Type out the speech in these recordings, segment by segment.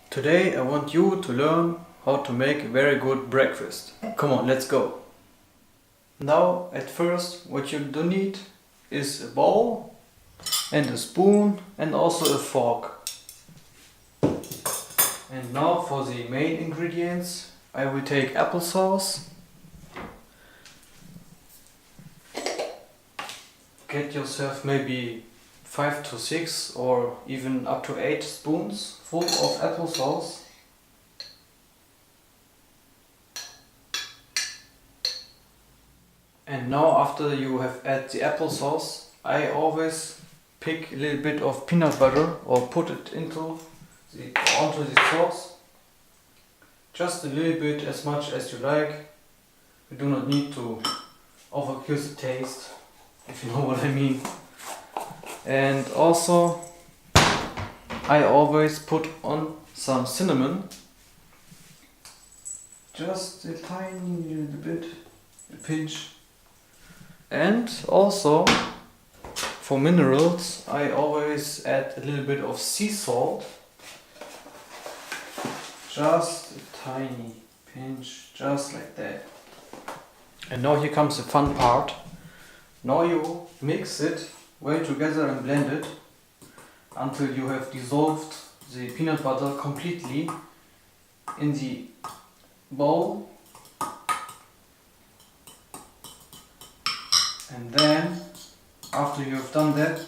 Today I want you to learn how to make a very good breakfast. Come on, let's go. Now at first what you do need is a bowl and a spoon and also a fork. And now for the main ingredients I will take applesauce. Get yourself maybe 5 to 6 or even up to 8 spoons full of applesauce. And now after you have added the applesauce, I always pick a little bit of peanut butter or put it onto the sauce. Just a little bit, as much as you like. You do not need to overkill the taste, if you know what I mean. And also I always put on some cinnamon, just a tiny little bit, a pinch. And also for minerals I always add a little bit of sea salt, just a tiny pinch, just like that. And now here comes the fun part. Now you mix it well together and blend it until you have dissolved the peanut butter completely in the bowl. And then after you have done that,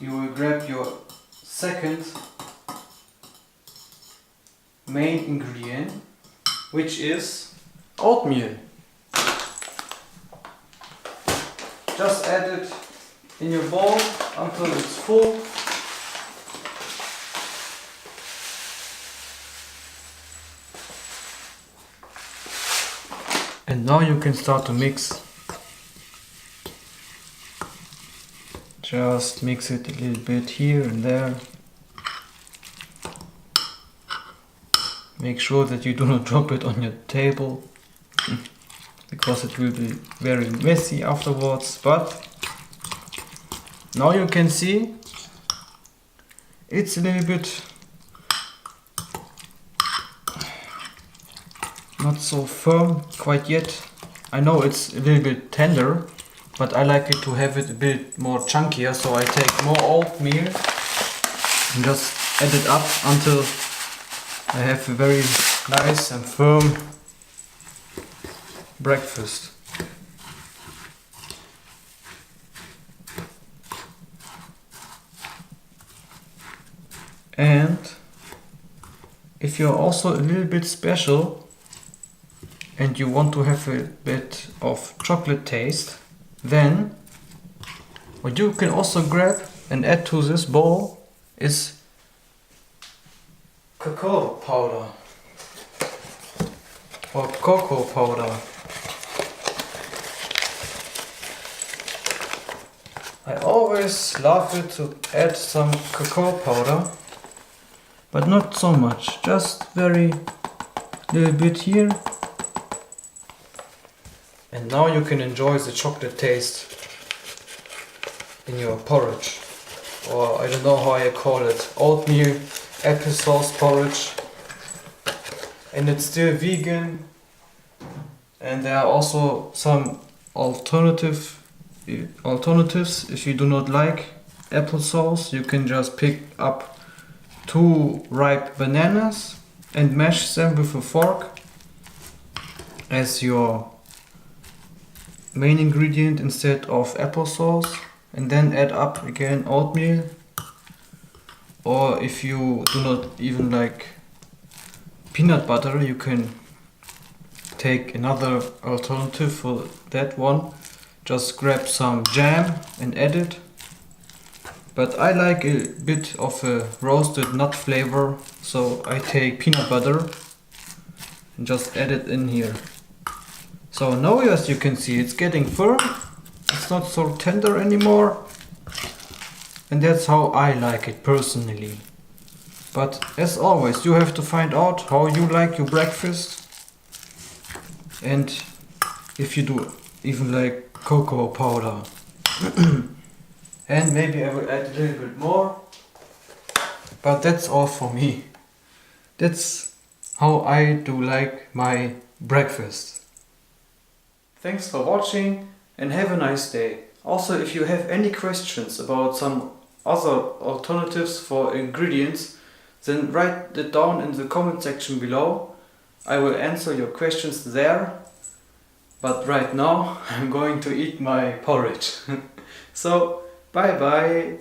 you will grab your second main ingredient, which is oatmeal. Just add it in your bowl until it's full. And now you can start to mix. Just mix it a little bit here and there. Make sure that you do not drop it on your table, because it will be very messy afterwards. But now you can see it's a little bit not so firm quite yet. I know it's a little bit tender, but I like it to have it a bit more chunkier, so I take more oatmeal and just add it up until I have a very nice and firm breakfast. And if you're also a little bit special and you want to have a bit of chocolate taste, then what you can also grab and add to this bowl is cacao powder or cocoa powder. I always love it to add some cacao powder, but not so much, just very little bit here. And now you can enjoy the chocolate taste in your porridge, or I don't know how I call it, oatmeal applesauce porridge. And it's still vegan, and there are also some alternatives. If you do not like applesauce, you can just pick up 2 ripe bananas and mash them with a fork as your main ingredient instead of applesauce, and then add up again oatmeal. Or if you do not even like peanut butter, you can take another alternative for that one. Just grab some jam and add it. But I like a bit of a roasted nut flavor, so I take peanut butter and just add it in here. So now, as you can see, it's getting firm. It's not so tender anymore. And that's how I like it personally. But as always, you have to find out how you like your breakfast. And if you do even like cocoa powder. And maybe I will add a little bit more. But that's all for me. That's how I do like my breakfast. Thanks for watching and have a nice day. Also, if you have any questions about some other alternatives for ingredients, then write it down in the comment section below. I will answer your questions there. But right now I'm going to eat my porridge. So, bye bye.